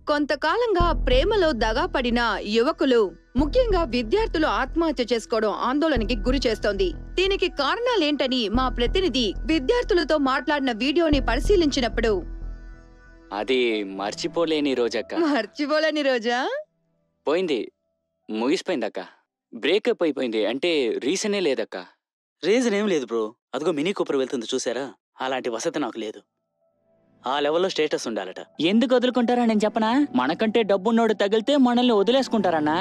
కొంతకాలంగా ప్రేమలో దగా పడిన యువకులు, ముఖ్యంగా విద్యార్థులు ఆత్మహత్య చేసుకోవడం ఆందోళనకి గురి చేస్తోంది. దీనికి కారణాలేంటని మా ప్రతినిధి విద్యార్థులతో మాట్లాడిన వీడియోని పరిశీలించినప్పుడు, అది మర్చిపోలేని రోజక్క. మర్చిపోలేని రోజా? పోయింది, ముగిసిపోయిందక్క. బ్రేకప్ అయిపోయింది. అంటే రీజనే లేదక్క. రీజన్ ఏం లేదు బ్రో. అదిగో మినీ కూపర్ వెళ్తుంది చూసారా? అలాంటి వసతి నాకు లేదు. ఆ లెవెల్లో స్టేటస్ ఉండాలట. ఎందుకు వదులుకుంటారా నేను చెప్పనా? మనకంటే డబ్బున్నోడు తగిలితే మనల్ని వదిలేసుకుంటారన్నా.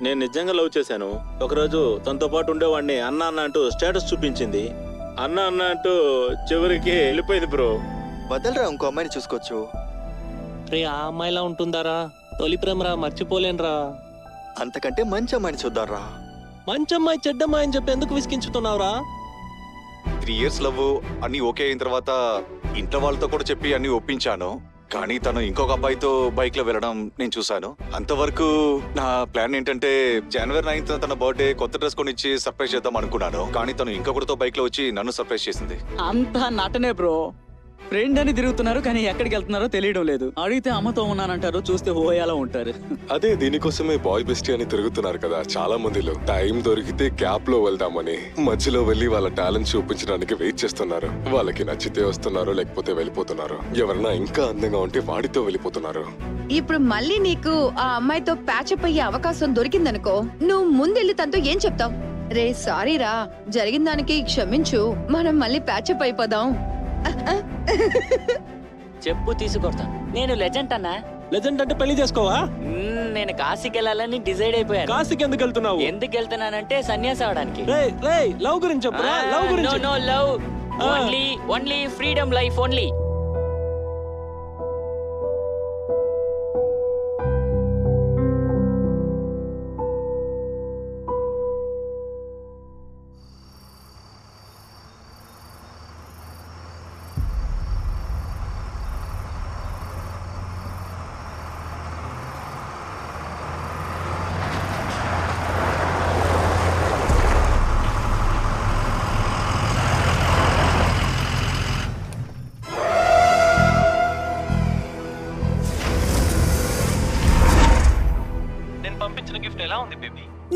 నేను నిజంగా లవ్ చేశాను. ఒకరోజు తనతో పాటు ఉండేవాడిని అన్న అన్న అంటూ స్టేటస్ చూపించింది. అన్న అన్న అంటూ చివరికి వెళ్ళిపోయింది బ్రో. బదలరా, ఇంకో అమ్మాయిని చూసుకోవచ్చు. రే, ఆ అమ్మాయిలా ఉంటుందారా? తొలి ప్రేమరా, మర్చిపోలేనురా. అంతకంటే మంచి అమ్మాయిని చూద్దాంరా. మంచి అమ్మాయి చెడ్డమ్మాయి అని చెప్పి ఎందుకు విసిగించుతున్నావురా? 3 years లవ్ అన్ని ఓకే అయిన తర్వాత ఇంట్లో వాళ్ళతో కూడా చెప్పి అన్ని ఒప్పించాను. కానీ తను ఇంకొక అబ్బాయితో బైక్ లో వెళ్ళడం నేను చూశాను. అంతవరకు నా ప్లాన్ ఏంటంటే January 9th తన బర్త్డే కొత్త డ్రెస్ కొనిచ్చి సర్ప్రైజ్ చేద్దాం అనుకున్నాను. కానీ తను ఇంకొకరితో బైక్ లో వచ్చి నన్ను సర్ప్రైజ్ చేసింది. అంతా నటనే బ్రో. ఫ్రెండ్ అని తిరుగుతున్నారు కానీ ఎక్కడికి వెళ్తున్నారో తెలియడం లేదు. అడిగితే అమ్మతో ఉన్నానంటారు, చూస్తే హోయాలో ఉంటారు. అదే దీనికోసమే బాయ్ బెస్టీ అని తిరుగుతున్నారు కదా చాలా మందిలో. టైం దొరికితే క్యాప్ లో వెళ్దామని మధ్యలో వెళ్లి వాళ్ళ టాలెంట్ చూపించడానికి వెయిట్ చేస్తున్నారు. వాళ్ళకి నచ్చితే వస్తున్నారు, లేకపోతే వెళ్ళిపోతున్నారు. ఎవరైనా ఇంకా అందంగా ఉంటే వాడితో వెళ్ళిపోతున్నారు. ఇప్పుడు మళ్ళీ నీకు ఆ అమ్మాయితో ప్యాచప్ అయ్యే అవకాశం దొరికిందనుకో, నువ్వు ముందెళ్ళి తనతో ఏం చెప్తావు? రే సారీరా, జరిగిన దానికి క్షమించు, మనం మళ్ళీ ప్యాచప్ అయిపోదాం. చెప్పు తీసుకొడతా. నేను లెజెండ్ అన్నా. లెజెండ్ అంటే పెళ్లి చేసుకోవా? నేను కాశీకి వెళ్ళాలని డిసైడ్ అయిపోయాను. కాశీకి ఎందుకు వెళ్తున్నావు? ఎందుకు వెళ్తున్నానంటే సన్యాసి అవడానికి. లవ్ గురించి చెప్పురా. లవ్ గురించి. No love, only freedom life only.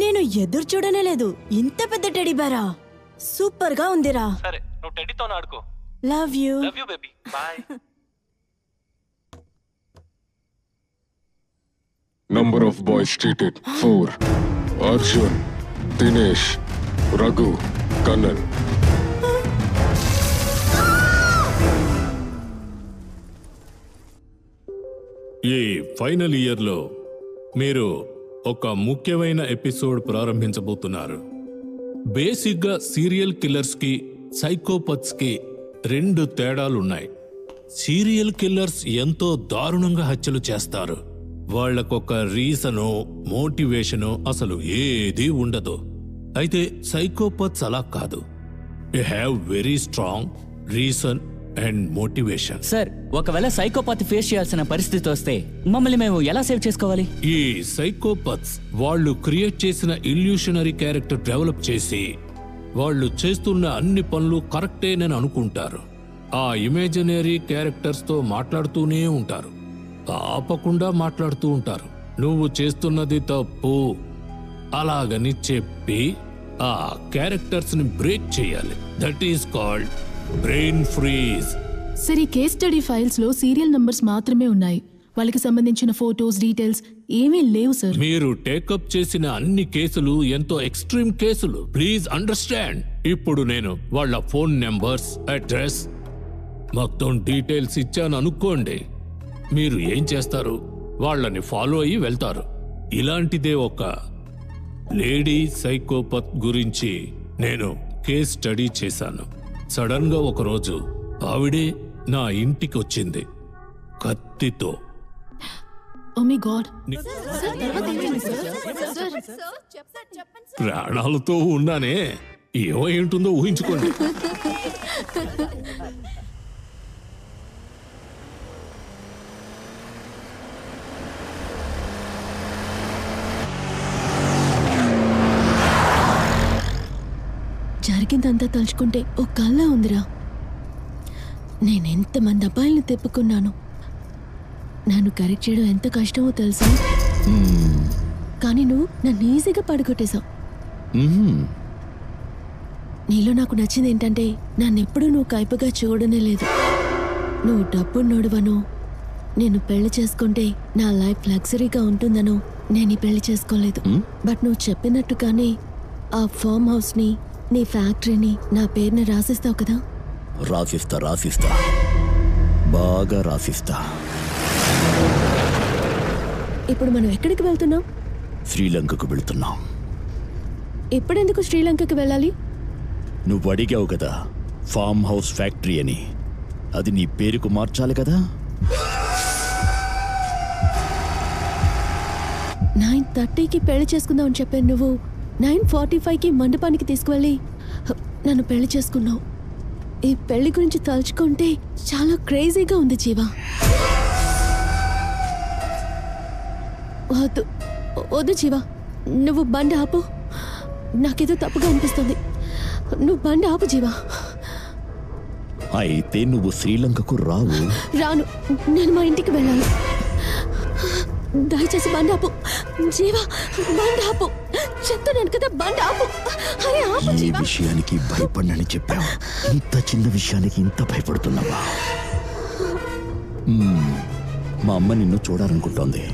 నేను ఎదురు చూడనే లేదు. ఇంత పెద్ద టెడ్డీ బేరా సూపర్ గా ఉందిరా. సరే, నువ్వు టెడ్డీతో ఆడుకో. Love you. Love you baby. By. Number of boys treated 4. Arjun, Dinesh, Raghu, Kannan. ఈ ఫైనల్ ఇయర్లో మీరు ఒక ముఖ్యమైన ఎపిసోడ్ ప్రారంభించబోతున్నారు. బేసిక్గా సీరియల్ కిల్లర్స్కి సైకోపత్స్కి 2 తేడాలున్నాయి. సీరియల్ కిల్లర్స్ ఎంతో దారుణంగా హత్యలు చేస్తారు. వాళ్లకొక రీజనో మోటివేషనో అసలు ఏదీ ఉండదు. అయితే సైకోపత్స్ అలా కాదు. They have very strong reason and motivation. Sir, ఒకవేళ సైకోపాత్ ఫేస్ చేయాల్సిన పరిస్థితి వస్తే మమ్మల్ని మేము ఎలా సేవ్ చేసుకోవాలి? ఈ సైకోపత్స్ వాళ్ళు క్రియేట్ చేసిన ఇల్యూషనరీ క్యారెక్టర్ డెవలప్ చేసి వాళ్ళు చేస్తున్న అన్ని పనులు కరెక్టేనని అనుకుంటారు. ఆ ఇమేజినరీ క్యారెక్టర్స్ తో మాట్లాడుతూనే ఉంటారు, ఆపకుండా మాట్లాడుతూ ఉంటారు. నువ్వు చేస్తున్నది తప్పు అలాగని చెప్పి ఆ క్యారెక్టర్స్ ని బ్రేక్ చేయాలి. That is called brain freeze. Sir, ఈ కేస్ స్టడీ ఫైల్స్ లో సీరియల్ నంబర్స్ మాత్రమే ఉన్నాయి. వాళ్ళకి సంబంధించిన ఫోటోస్, డీటెయిల్స్ ఏమీ లేవు సార్. మీరు టేకప్ చేసిన అన్ని కేసులు ఎంతో ఎక్స్ట్రీమ్ కేసులు. Please understand. ఇప్పుడు నేను వాళ్ళ ఫోన్ నెంబర్స్, అడ్రస్, మొత్తం డీటెయిల్స్ ఇచ్చాను అనుకోండి. మీరు ఏం చేస్తారు? వాళ్ళని ఫాలో అయ్యి వెళ్తారు. ఇలాంటిదే ఒక లేడీ సైకోపత్ గురించి నేను కేస్ స్టడీ చేశాను. సడన్ గా ఒకరోజు ఆవిడే నా ఇంటికి వచ్చింది కత్తితో. Oh my god. ప్రాణాలతో ఉన్నానే, ఏమై ఉంటుందో ఊహించుకోండి. జరిగిందంతా తలుచుకుంటే ఓ కళ్ళ ఉందిరా. నేనెంతమంది అబ్బాయిల్ని తెప్పుకున్నాను. నన్ను కరెక్ట్ చేయడం ఎంత కష్టమో తెలుసా? కానీ నువ్వు నన్ను ఈజీగా పడగొట్టేశావు. నీలో నాకు నచ్చింది ఏంటంటే నన్నెప్పుడూ నువ్వు కైపుగా చూడనే లేదు. నువ్వు డబ్బున్నోడువను, నేను పెళ్లి చేసుకుంటే నా లైఫ్ లగ్జరీగా ఉంటుందనో నేను ఈ పెళ్లి చేసుకోలేదు. బట్ నువ్వు చెప్పినట్టుగానే ఆ ఫామ్ హౌస్ని, నీ ఫ్యాక్టరీని నా పేరుని రాసిస్తావు కదా? రాసిస్తా, బాగా రాసిస్తా. ఇప్పుడు మనం ఎక్కడికి వెళ్తున్నాం? శ్రీలంకకు వెళుతున్నాం. ఇప్పుడెందుకు శ్రీలంకకి వెళ్ళాలి? నువ్వు అడిగావు కదా ఫామ్ హౌస్ ఫ్యాక్టరీ అని, అది నీ పేరుకు మార్చాలి కదా. 9:30కి పెళ్లి చేసుకుందామని చెప్పాను నువ్వు 9:45కి మండపానికి తీసుకువెళ్ళి నన్ను పెళ్లి చేసుకున్నావు. ఈ పెళ్లి గురించి తలుచుకుంటే చాలా క్రేజీగా ఉంది జీవా. వద్దు జీవా, నువ్వు బండి ఆపు. నాకేదో తప్పుగా అనిపిస్తుంది. నువ్వు బండి ఆపు జీవా. అయితే నువ్వు శ్రీలంకకు రావు. రాను, నేను మా ఇంటికి వెళ్ళాలి. దయచేసి బండి ఆపు జీవా, బండి ఆపు. చెప్తున్నాను కదా, బండి ఆపు. అరే ఆపు ఏ జీవా. విషయానికి భయపడనని చెప్పావు, ఇంత చిన్న విషయానికి ఇంత భయపడుతున్నావా? మా అమ్మ నిన్ను చూడాలనుకుంటోంది.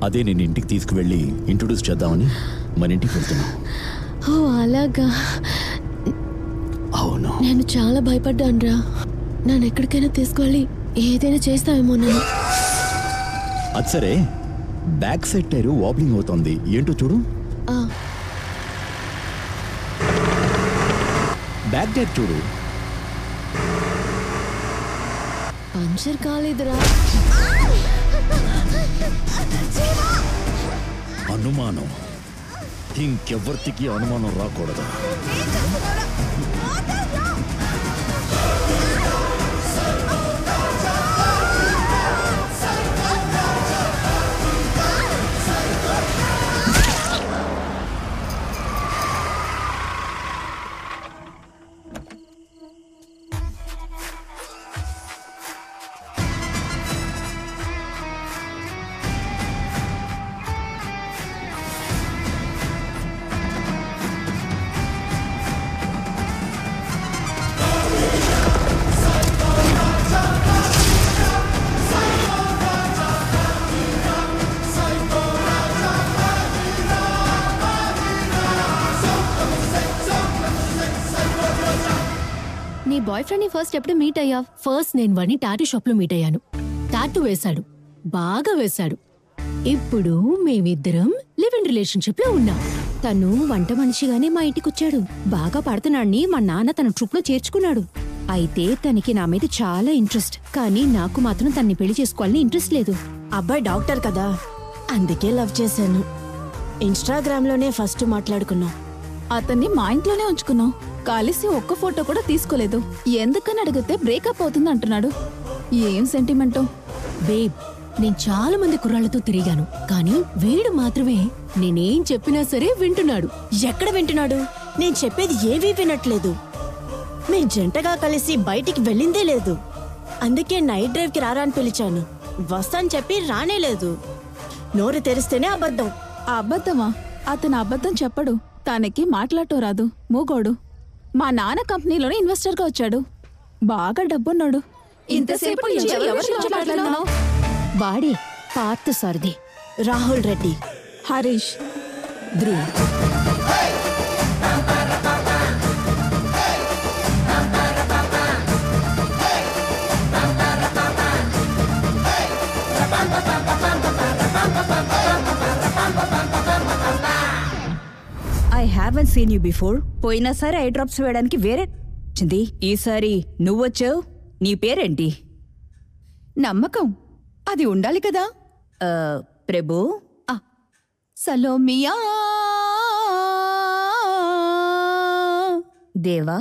అదే నేను ఇంటికి తీసుకువెళ్ళి ఇంట్రొడ్యూస్ చేద్దామని మన ఇంటికి వెళ్తున్నావు. ఓ అలాగా. అవును, నేను చాలా భయపడ్డానురా. నన్ను ఎక్కడికైనా తీసుకువెళ్ళి ఏదైనా చేస్తావేమో నేను. అది సరే, బ్యాక్ సైడ్ టైరు వాబ్లింగ్ అవుతోంది, ఏంటో చూడు. బ్యాక్ టైర్ చూడు. పంచర్ కాలేదురా. అనుమానం ఇంకెవ్వరికి అనుమానం రాకూడదు. నీ బాయ్ ఫ్రెండ్ ని ఫస్ట్ ఎప్పుడు మీట్ అయ్యావు? ఫస్ట్ నేను వాడిని టాటూ షాప్ లో మీట్ అయ్యాను. టాటూ వేశాడు, బాగా వేశాడు. ఇప్పుడు మేమిద్దరం లివ్ ఇన్ రిలేషన్షిప్ లో ఉన్నాం. తను వంట మనిషిగానే మా ఇంటికి వచ్చాడు. బాగా పడుతున్నాడని మా నాన్న తన ట్రూప్ లో చేర్చుకున్నాడు. అయితే తనకి నా మీద చాలా ఇంట్రెస్ట్, కానీ నాకు మాత్రం తన్ని పెళ్లి చేసుకోవాలని ఇంట్రెస్ట్ లేదు. అబ్బాయి డాక్టర్ కదా, అందుకే లవ్ చేశాను. ఇన్స్టాగ్రామ్ లోనే ఫస్ట్ మాట్లాడుకున్నాం. అతన్ని మా ఇంట్లోనే ఉంచుకున్నాం. కలిసి ఒక్క ఫోటో కూడా తీసుకోలేదు. ఎందుకని అడిగితే బ్రేకప్ అవుతుంది అంటున్నాడు. ఏం సెంటిమెంటో. బేబ్, నేను చాలా మంది కుర్రాళ్లతో తిరిగాను, కానీ వీడు మాత్రమే నేనేం చెప్పినా సరే వింటున్నాడు. ఎక్కడ వింటున్నాడు? నేను చెప్పేది ఏవీ వినట్లేదు. మేం జంటగా కలిసి బయటికి వెళ్ళిందే లేదు. అందుకే నైట్ డ్రైవ్ కి రారా అని పిలిచాను. వస్తాను చెప్పి రానేలేదు. నోరు తెరిస్తేనే అబద్ధం. అబద్ధమా? అతను అబద్ధం చెప్పడు. తనకి మాట్లాడటం రాదు, మూగోడు. మా నాన్న కంపెనీలోనే ఇన్వెస్టర్ గా వచ్చాడు. బాగా డబ్బున్నాడు. ఇంతసేపు నుంచి ఎవరి గురించి మాట్లాడుతున్నావ్? వాడే Partha Sarathi, Rahul Reddy, Harish, Dhruv. I haven't seen you before. పోయినసారి ఐ డ్రాప్స్ వేయడానికి వేరే వచ్చింది. ఈసారి నువ్వొచ్చావు. నీ పేరేంటి? నమ్మకం, అది ఉండాలి కదా. ప్రభు. సలోమియా. దేవా.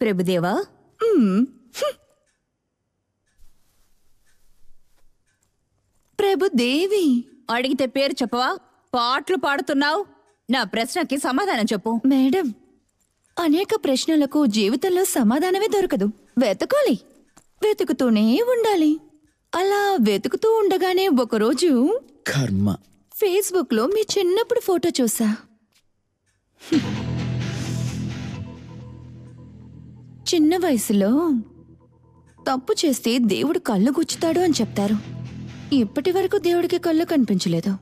ప్రభుదేవా. ప్రభుదేవి. అడిగితే పేరు చెప్పవా? పాటలు పాడుతున్నావు. నా ప్రశ్నకి సమాధానం చెప్పు. మేడం, అనేక ప్రశ్నలకు జీవితంలో సమాధానమే దొరకదు. వెతకాలి, వెతుకుతూనే ఉండాలి. అలా వెతుకుతూ ఉండగానే ఒకరోజు కర్మ. ఫేస్బుక్ లో మీ చిన్నప్పుడు ఫోటో చూసా. చిన్న వయసులో తప్పు చేస్తే దేవుడు కళ్ళు గుచ్చుతాడు అని చెప్తారు. ఇప్పటి వరకు దేవుడికి కళ్ళు కనిపించలేదు.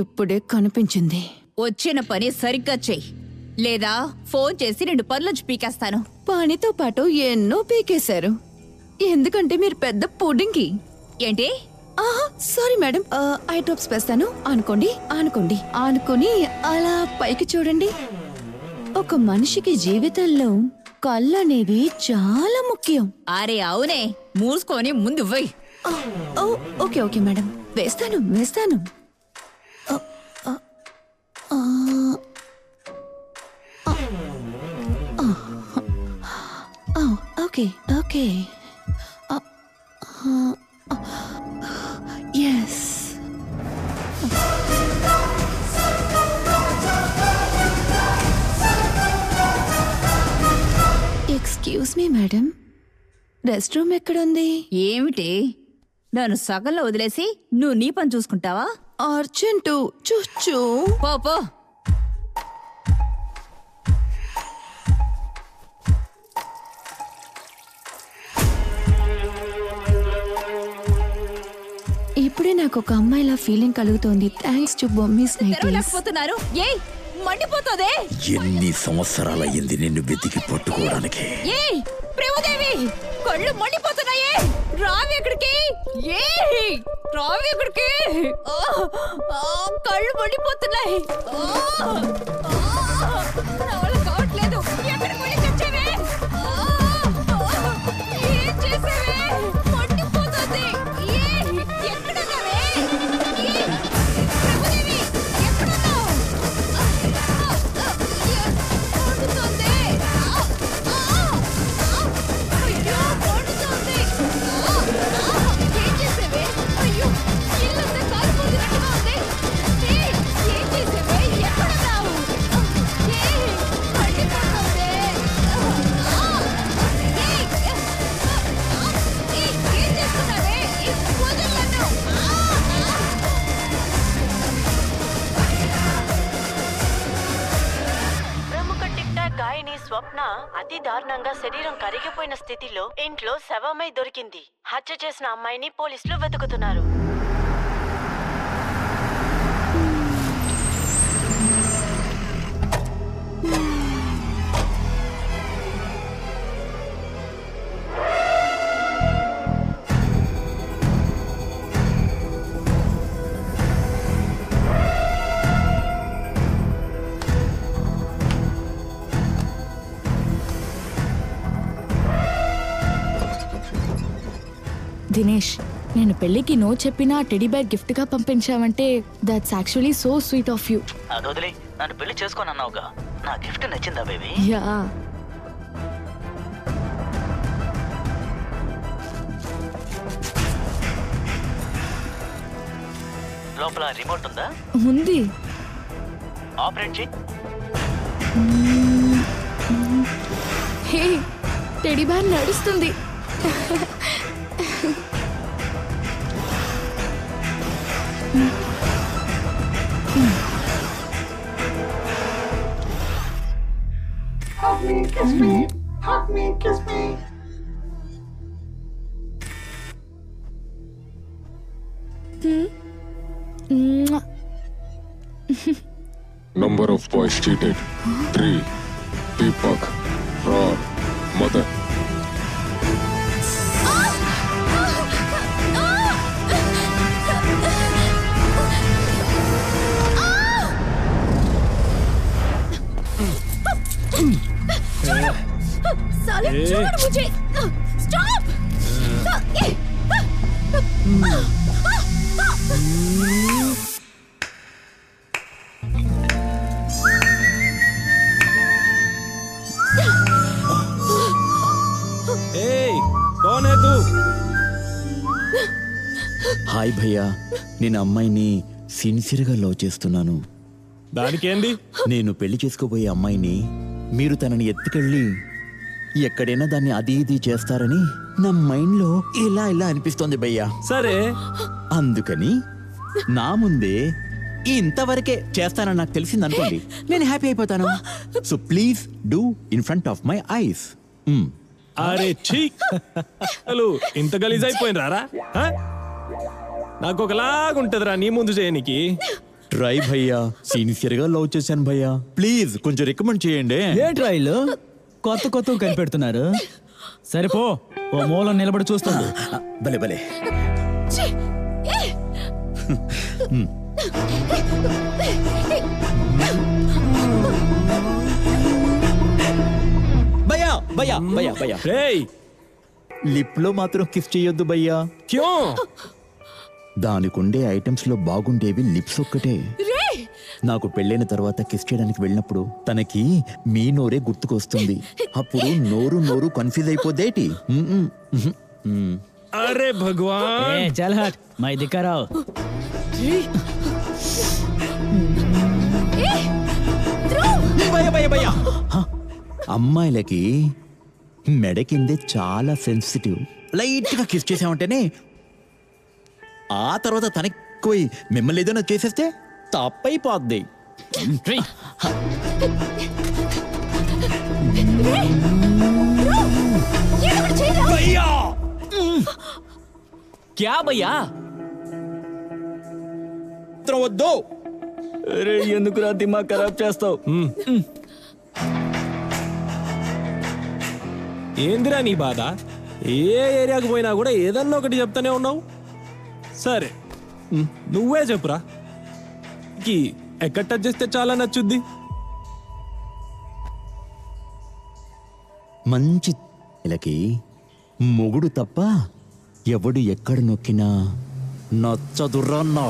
ఇప్పుడే కనిపించింది. వచ్చిన పని సరిగ్గా చెయ్యి, లేదా ఫోన్ చేసి 2 పనులు పీకేస్తాను. పనితో పాటు ఎన్నో పీకేశారు. ఎందుకంటే మీరు పెద్ద పుడింగి. ఏంటి? సారీ మేడం, ఐ డ్రాప్స్ వేస్తాను. అనుకోండి అనుకోండి అనుకుని అలా పైకి చూడండి. ఒక మనిషికి జీవితంలో కళ్ళు అనేవి చాలా ముఖ్యం. అరే అవునే, మూసుకొని ముందు పోయి. ఓకే ఓకే మేడం, వేస్తాను వేస్తాను. Okay okay. Yes. Excuse me madam, rest room ఎక్కడుంది? ఏమిటి, నన్ను సగంలో వదిలేసి నువ్వు నీ పని చూసుకుంటావా? అర్జెంటు, చూచు. పో. ఇప్పుడే నాకు ఒక అమ్మాయిలా ఫీలింగ్ కలుగుతోంది. Thanks to Bommis nighties. తెరవలేకపోతున్నారు. ఏయ్, మండిపోతుందే. ఎన్ని సంవత్సరాలయ్యింది నిన్ను వెతికి పట్టుకోవడానికి. ఏయ్ ప్రేమదేవి, కళ్ళు మండిపోతున్నాయే. రావి ఎక్కడికి? ఏయ్ రావి ఎక్కడికి? కళ్ళు మండిపోతున్నాయి. నా వల్ల కావట్లేదు. ఎక్కడికి వెళ్ళి తెచ్చావే? ఏం చేసావే? మండిపోతుంది. ఏయ్ ఎక్కడున్నావే? ప్రేమదేవి ఎక్కడున్నావు? మండుతుంది. అయ్యో మండుతుంది. ఏం చేసావే? అయ్యో ఇల్లంతా కాలిపోతున్నట్టుగా ఉంది. ఏయ్ ఏం చేసావే? ఎక్కడున్నావు? ఏయ్ మండిపోతుంది. ఏం చేస్తున్నావే? వదలను. ప్రముఖ టిక్ టాక్ గాయని స్వప్న అతి దారుణంగా శరీరం కరిగిపోయిన స్థితిలో ఇంట్లో శవమై దొరికింది. హత్య చేసిన అమ్మాయిని పోలీసులు వెతుకుతున్నారు. దినేష్, నేను పెళ్లికి నో చెప్పినా టెడీ బేర్ గిఫ్ట్ గా పంపించావంటే that's actually so sweet of you. అదొదిలే, నన్ను పెళ్లి చేసుకోనన్నావుగా, నా గిఫ్ట్ నచ్చిందా బేబీ? యా. లోపల రిమోట్ ఉందా? ఉంది. ఆపరేట్ చేయి. హే, టెడీ బేర్ నడుస్తుంది. Hug me, kiss me, hug me, kiss me. Number of boys cheated. 3. Deepak, Ron, Mother. साले छोड़ मुझे, स्टॉप। कौन है तू? హాయ్ భయ్యా, నేను అమ్మాయిని సిన్సియర్గా లవ్ చేస్తున్నాను. దానికేంది? నేను పెళ్లి చేసుకోబోయే అమ్మాయిని మీరు తనని ఎత్తుకెళ్ళి ఎక్కడైనా దాన్ని అది ఇది చేస్తారని నా మైండ్ లో ఇలా ఇలా అనిపిస్తోంది భయ్యా. సరే, అందుకని నా ముందే ఇంతవరకే చేస్తానని నాకు తెలిసింది అనుకోండి, నేను హ్యాపీ అయిపోతాను. So please do in front of my eyes. అరే ఛీ, అసలు ఇంత గలీజ్ అయిపోయినరా? నాకు ఒకలాగుంటదిరా నీ ముందు చేయనికి. ట్రై భయ్యా, సిన్సియర్ గా లవ్ చేశాను భయ్యా, ప్లీజ్ కొంచెం రికమెండ్ చేయండి. ఏ ట్రైల్ కొత్త కొత్త కనిపెడుతున్నారు. సరిపో, ఓ మూలం నిలబడి చూస్తాను. భలే భలే. భయ్యా భయ్యా భయ్యా భయ్యా, లిప్ లో మాత్రం కిస్ చేయొద్దు భయ్యా. క్యూ? దానికుండే ఐటమ్స్ లో బాగుండేవి లిప్స్ ఒక్కటే. నాకు పెళ్ళైన తర్వాత కిస్ చేయడానికి వెళ్ళినప్పుడు తనకి మీ నోరే గుర్తుకొస్తుంది. అప్పుడు నోరు నోరు కన్ఫ్యూజ్ అయిపోదేటి. అరే భగవాన్, చల్ హట్ మై దిక్కరావు. అమ్మాయిలకి మెడ కిందే చాలా సెన్సిటివ్. లైట్ గా కిస్ చేసామంటేనే ఆ తర్వాత తనకి పోయి మిమ్మల్ని ఏదైనా చేసేస్తే తప్పైపోద్ది. క్యా భయ్యా? వద్దు. అరే ఎందుకురా దిమాగ్ ఖరాబ్ చేస్తావు? ఏందిరా నీ బాధ? ఏ ఏరియాకు పోయినా కూడా ఏదన్నా ఒకటి చెప్తానే ఉన్నావు. సరే నువ్వే చెప్పురా, ఎక్కడ టచ్ చేస్తే చాలా నచ్చుద్ది? మంచి ఇలకి మొగుడు తప్ప ఎవడు ఎక్కడ నొక్కినా నచ్చదురా. నా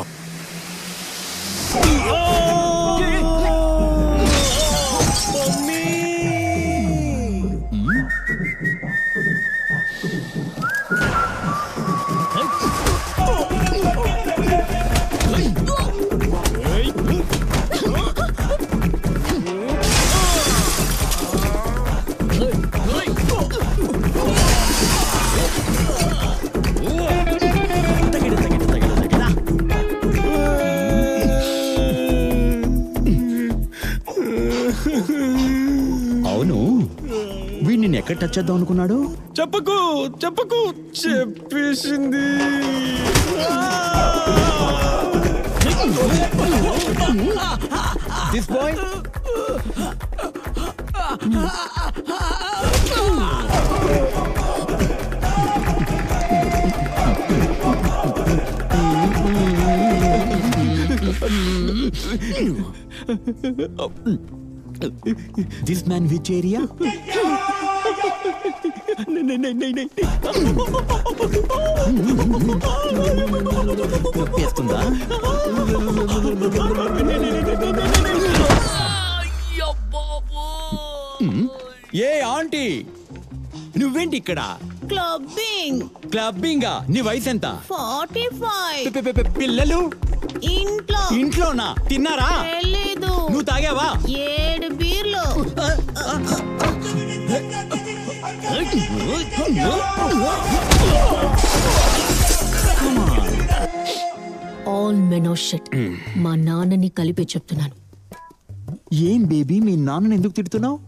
అవును, వీడిని నేను ఎక్కడ టచ్ చేద్దాం అనుకున్నాడు? చెప్పకు చెప్పకు, చెప్పేసింది. This boy? This man which area? నొప్పేస్తుందా? ఏ ఆంటీ, నువ్వేంటి ఇక్కడ? క్లబ్బింగ్. క్లబ్బింగా? నీ వయసు ఎంత? 45. పిల్లలు ఇంట్లో. ఇంట్లోనా? తిన్నారా? తెలీదు. నువ్వు తాగావా? 7 బీర్లు. All men are shit. మా నాన్నని కలిపి చెప్తున్నాను. ఏం బేబీ, మీ నాన్నని ఎందుకు తిడుతున్నావు?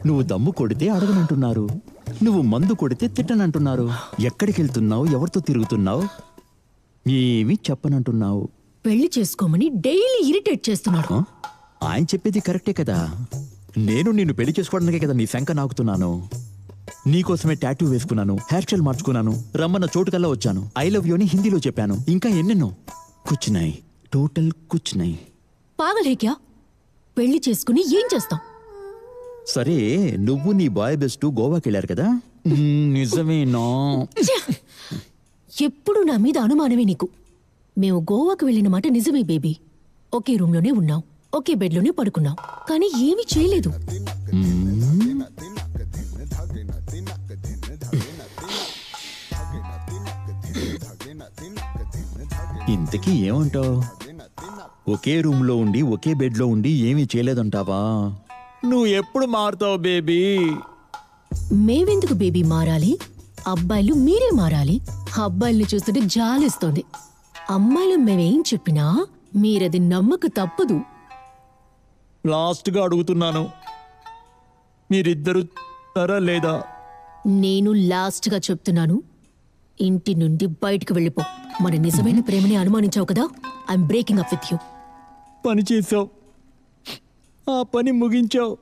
నువ్వు దమ్ము కొడితే అడగనంటున్నారు, నువ్వు మందు కొడితే తిట్టనంటున్నారు. ఎక్కడికి వెళ్తున్నావు, ఎవరితో తిరుగుతున్నావు, ఏమీ చెప్పనంటున్నావు. పెళ్లి చేసుకోమని డైలీ ఇరిటేట్ చేస్తున్నాడు. ఆయన చెప్పేది కరెక్టే కదా. నేను నిన్ను పెళ్లి చేసుకోవడానికే కదా నీ శంక నాకుతున్నాను. నీకోసమే టాటూ వేసుకున్నాను, హెయిర్ స్టైల్ మార్చుకున్నాను, రమ్మన్న చోటుకల్లా వచ్చాను, ఐ లవ్ యూ అని హిందీలో చెప్పాను, ఇంకా ఎన్నెన్నో. కుచ్చునాయి, టోటల్ కుచ్చునాయి. పాగలే క్యా? పెళ్లి చేసుకుని ఏం చేస్తాం? సరే, నువ్వు నీ బాయ్ బెస్ట్ గోవాకి వెళ్ళారు కదా? నిజమేనా? ఎప్పుడు నా మీద అనుమానమే నీకు. మేము గోవాకు వెళ్ళిన మాట నిజమే బేబీ. ఒకే రూమ్లోనే ఉన్నాం, ఒకే బెడ్లోనే పడుకున్నాం, కానీ ఏమీ చేయలేదు. ఇంతకీ ఏమంటావు? ఒకే రూమ్ లో ఉండి ఒకే బెడ్ లో ఉండి ఏమీ చేయలేదంటావా? నువ్వు ఎప్పుడు మారుతావు బేబీ? మేవెందుకు బేబీ మారాలి? అబ్బాయిలు మీరే మారాలి. అబ్బాయిల్ని చూస్తుంటే జాలిస్తోంది. అమ్మాయిలు మేమేం చెప్పినా మీరది నమ్మక తప్పదు. లాస్ట్గా అడుగుతున్నాను, మీరిద్దరు తరా లేదా? నేను లాస్ట్గా చెప్తున్నాను, ఇంటి నుండి బయటకు వెళ్ళిపో. మన నిజమైన ప్రేమని అనుమానించావు కదా, I'm breaking up with you. పని చేసావు, ఆ పని ముగించావు.